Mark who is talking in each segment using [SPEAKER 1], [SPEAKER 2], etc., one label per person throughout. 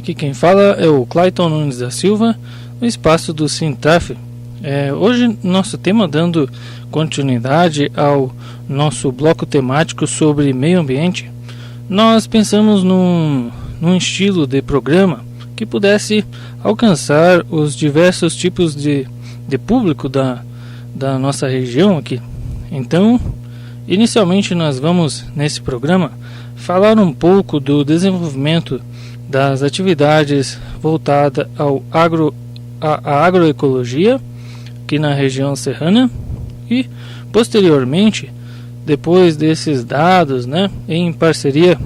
[SPEAKER 1] Aqui quem fala é o Clayton Nunes da Silva, no espaço do Sintraf. Hoje nosso tema, dando continuidade ao nosso bloco temático sobre meio ambiente, nós pensamos num estilo de programa que pudesse alcançar os diversos tipos de público da nossa região aqui. Então, inicialmente nós vamos, nesse programa, falar um pouco do desenvolvimento das atividades voltadas à agroecologia aqui na região serrana e, posteriormente, depois desses dados, em parceria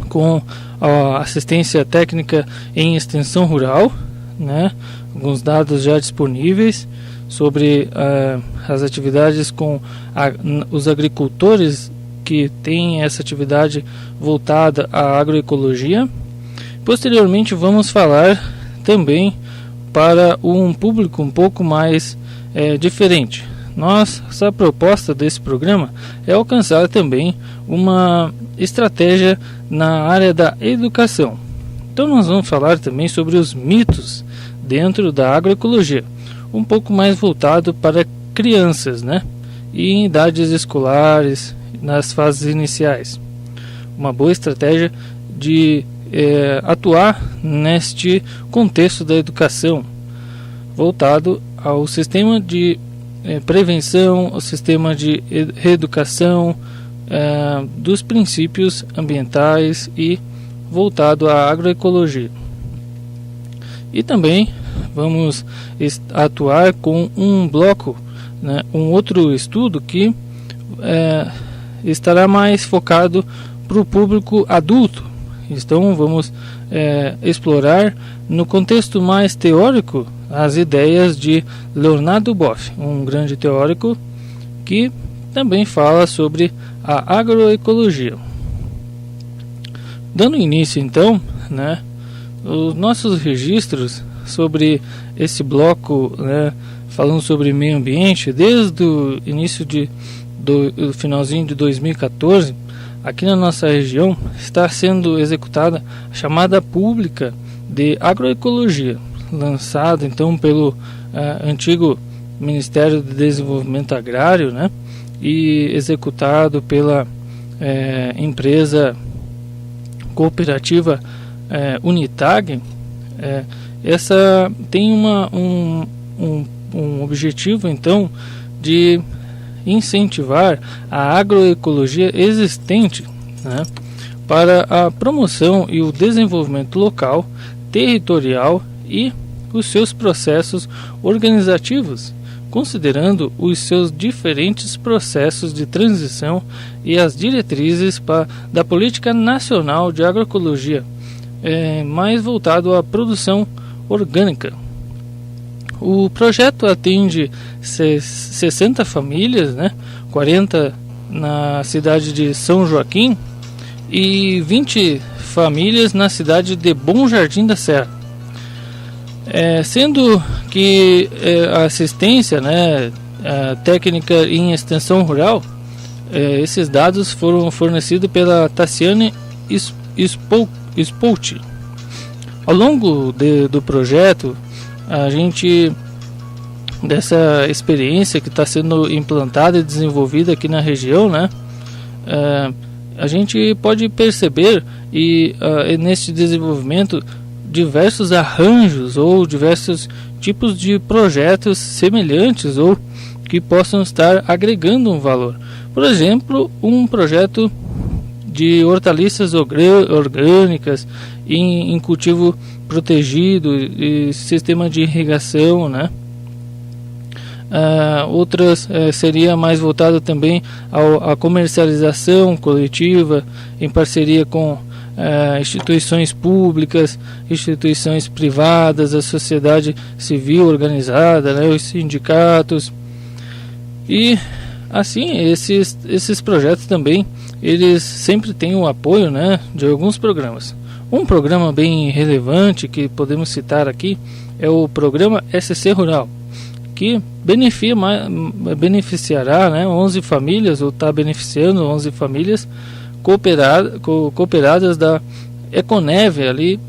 [SPEAKER 1] com a assistência técnica em extensão rural, alguns dados já disponíveis sobre as atividades com os agricultores que têm essa atividade voltada à agroecologia. Posteriormente vamos falar também para um público um pouco mais diferente. Nossa proposta desse programa é alcançar também uma estratégia na área da educação. Então nós vamos falar também sobre os mitos dentro da agroecologia, um pouco mais voltado para crianças, e em idades escolares, nas fases iniciais. Uma boa estratégia de atuar neste contexto da educação, voltado ao sistema de prevenção, ao sistema de reeducação dos princípios ambientais e voltado à agroecologia. E também vamos atuar com um bloco, um outro estudo que estará mais focado para o público adulto. Então vamos explorar no contexto mais teórico as ideias de Leonardo Boff, um grande teórico que também fala sobre a agroecologia. Dando início então, os nossos registros sobre esse bloco, falando sobre meio ambiente, desde o início do finalzinho de 2014, aqui na nossa região está sendo executada a chamada pública de agroecologia, lançada então pelo antigo Ministério do Desenvolvimento Agrário, e executado pela empresa cooperativa Unitag. Essa tem um objetivo então de incentivar a agroecologia existente, para a promoção e o desenvolvimento local, territorial e os seus processos organizativos, considerando os seus diferentes processos de transição e as diretrizes da Política Nacional de Agroecologia, mais voltado à produção orgânica. O projeto atende 60 famílias, 40 na cidade de São Joaquim e 20 famílias na cidade de Bom Jardim da Serra. Sendo que a assistência técnica em extensão rural, esses dados foram fornecidos pela Tassiane Spout. Ao longo do projeto, a gente, dessa experiência que está sendo implantada e desenvolvida aqui na região, a gente pode perceber nesse desenvolvimento diversos arranjos ou diversos tipos de projetos semelhantes ou que possam estar agregando um valor. Por exemplo, um projeto de hortaliças orgânicas em cultivo protegido e sistema de irrigação, outras seria mais voltado também à comercialização coletiva em parceria com instituições públicas, instituições privadas, a sociedade civil organizada, os sindicatos. E assim, esses projetos também, eles sempre têm o apoio, de alguns programas. Um programa bem relevante que podemos citar aqui é o programa SC Rural, que beneficiará 11 famílias, ou está beneficiando 11 famílias cooperadas da Econeve ali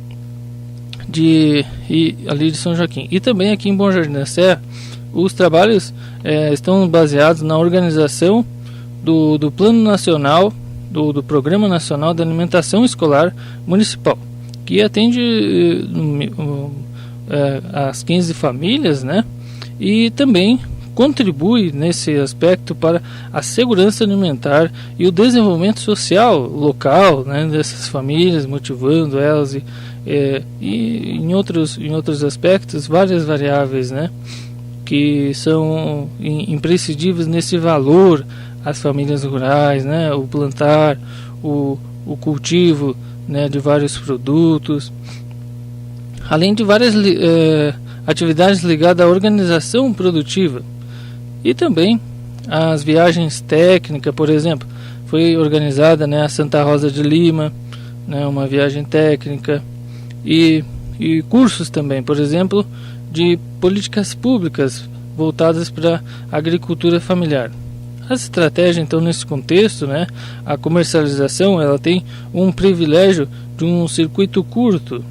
[SPEAKER 1] ali de São Joaquim. E também aqui em Bom Jardim da Serra, os trabalhos estão baseados na organização do Plano Nacional, do Programa Nacional de Alimentação Escolar Municipal, que atende as 15 famílias, né? E também contribui nesse aspecto para a segurança alimentar e o desenvolvimento social local, né, dessas famílias, motivando elas e em outros aspectos, várias variáveis, né, que são imprescindíveis nesse valor às famílias rurais, né, o plantar, o cultivo, né, de vários produtos, além de várias atividades ligadas à organização produtiva. E também as viagens técnicas, por exemplo, foi organizada, né, a Santa Rosa de Lima, né, uma viagem técnica, e cursos também, por exemplo, de políticas públicas voltadas para a agricultura familiar. As estratégias, então, nesse contexto, né, a comercialização, ela tem um privilégio de um circuito curto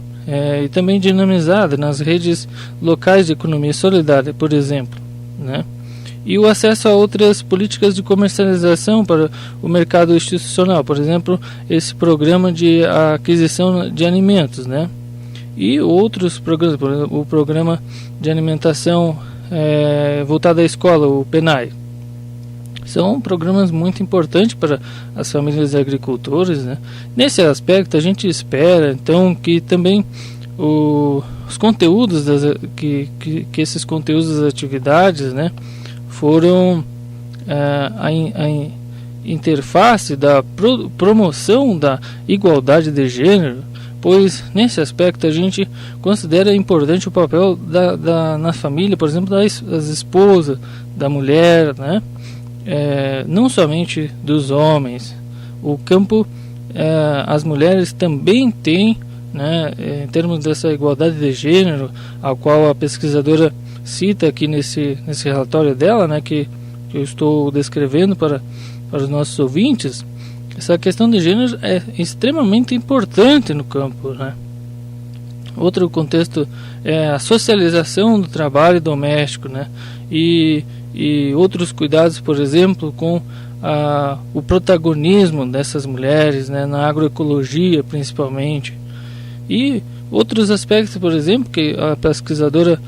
[SPEAKER 1] e também dinamizada nas redes locais de economia solidária, por exemplo, né? E o acesso a outras políticas de comercialização para o mercado institucional, por exemplo, esse programa de aquisição de alimentos, né? E outros programas, por exemplo, o programa de alimentação voltado à escola, o PENAI. São programas muito importantes para as famílias agricultores, né? Nesse aspecto, a gente espera, então, que também os conteúdos, que esses conteúdos das atividades, né, foram a interface da promoção da igualdade de gênero, pois nesse aspecto a gente considera importante o papel na família, por exemplo, das esposas, da mulher, né? Não somente dos homens. O campo, as mulheres também têm, né, em termos dessa igualdade de gênero, a qual a pesquisadora cita aqui nesse relatório dela, né, que eu estou descrevendo para os nossos ouvintes. Essa questão de gênero é extremamente importante no campo, né? Outro contexto é a socialização do trabalho doméstico, né? E outros cuidados, por exemplo, com o protagonismo dessas mulheres, né, na agroecologia principalmente. E outros aspectos, por exemplo, que a pesquisadora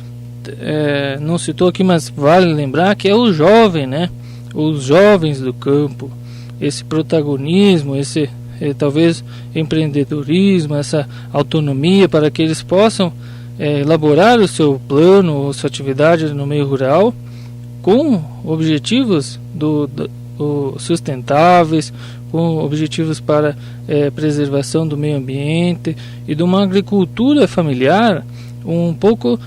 [SPEAKER 1] não citou aqui, mas vale lembrar, que é o jovem, né? Os jovens do campo, esse protagonismo, esse talvez empreendedorismo, essa autonomia para que eles possam elaborar o seu plano ou sua atividade no meio rural com objetivos sustentáveis, com objetivos para preservação do meio ambiente e de uma agricultura familiar um pouco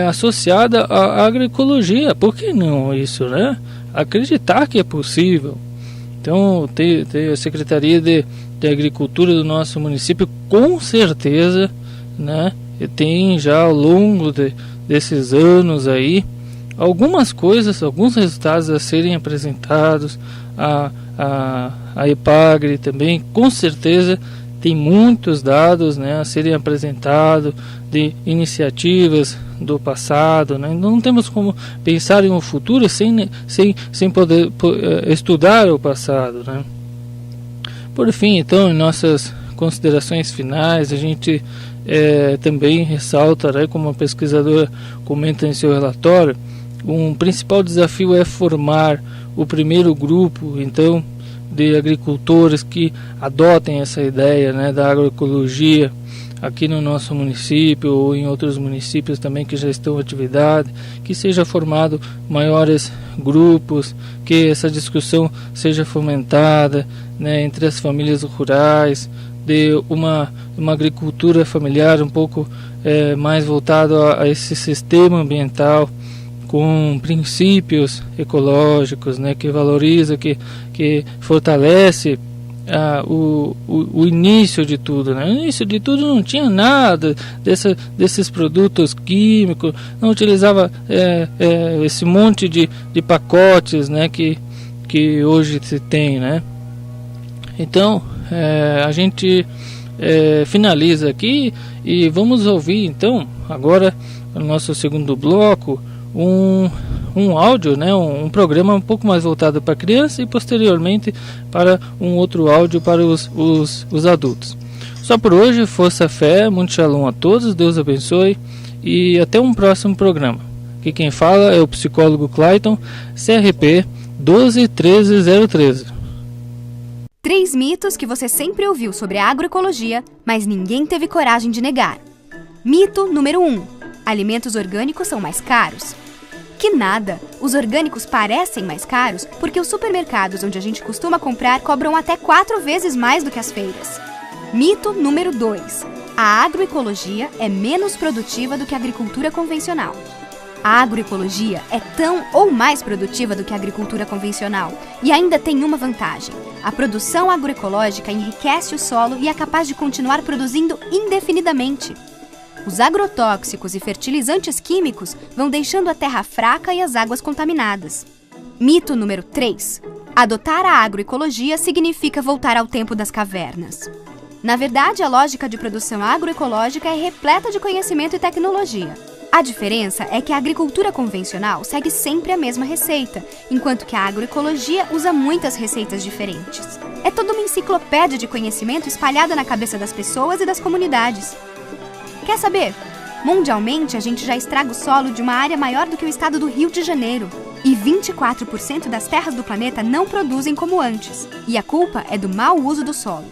[SPEAKER 1] associada à agroecologia. Por que não isso, né? Acreditar que é possível. Então, a Secretaria de Agricultura do nosso município, com certeza, né, tem já ao longo desses anos aí algumas coisas, alguns resultados a serem apresentados. A EPAGRE também, com certeza, tem muitos dados, né, a serem apresentados de iniciativas do passado, né? Não temos como pensar em um futuro sem poder estudar o passado, né? Por fim, então, em nossas considerações finais, a gente também ressalta, né, como a pesquisadora comenta em seu relatório, um principal desafio é formar o primeiro grupo, então, de agricultores que adotem essa ideia, né, da agroecologia aqui no nosso município ou em outros municípios também que já estão em atividade, que seja formado maiores grupos, que essa discussão seja fomentada, né, entre as famílias rurais, de uma agricultura familiar um pouco mais voltado a esse sistema ambiental, com princípios ecológicos, né, que valoriza, que fortalece o início de tudo, né? No início de tudo não tinha nada desses produtos químicos, não utilizava esse monte de pacotes, né, que hoje se tem, né? Então a gente finaliza aqui e vamos ouvir então agora no nosso segundo bloco um áudio, né, um programa um pouco mais voltado para criança e posteriormente para um outro áudio para os adultos. Só por hoje, força, fé, muito shalom a todos, Deus abençoe e até um próximo programa. Aqui quem fala é o psicólogo Clayton, CRP 12.13.013.
[SPEAKER 2] 3 mitos que você sempre ouviu sobre a agroecologia, mas ninguém teve coragem de negar. Mito número 1. Alimentos orgânicos são mais caros. Que nada! Os orgânicos parecem mais caros porque os supermercados onde a gente costuma comprar cobram até 4 vezes mais do que as feiras. Mito número 2. A agroecologia é menos produtiva do que a agricultura convencional. A agroecologia é tão ou mais produtiva do que a agricultura convencional e ainda tem uma vantagem. A produção agroecológica enriquece o solo e é capaz de continuar produzindo indefinidamente. Os agrotóxicos e fertilizantes químicos vão deixando a terra fraca e as águas contaminadas. Mito número 3. Adotar a agroecologia significa voltar ao tempo das cavernas. Na verdade, a lógica de produção agroecológica é repleta de conhecimento e tecnologia. A diferença é que a agricultura convencional segue sempre a mesma receita, enquanto que a agroecologia usa muitas receitas diferentes. É toda uma enciclopédia de conhecimento espalhada na cabeça das pessoas e das comunidades. Quer saber? Mundialmente, a gente já estraga o solo de uma área maior do que o estado do Rio de Janeiro. E 24% das terras do planeta não produzem como antes. E a culpa é do mau uso do solo.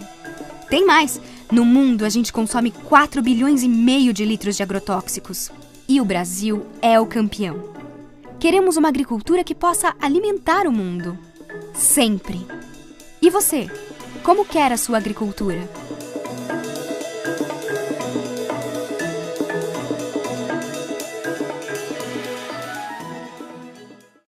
[SPEAKER 2] Tem mais! No mundo, a gente consome 4,5 bilhões de litros de agrotóxicos. E o Brasil é o campeão. Queremos uma agricultura que possa alimentar o mundo. Sempre. E você? Como quer a sua agricultura?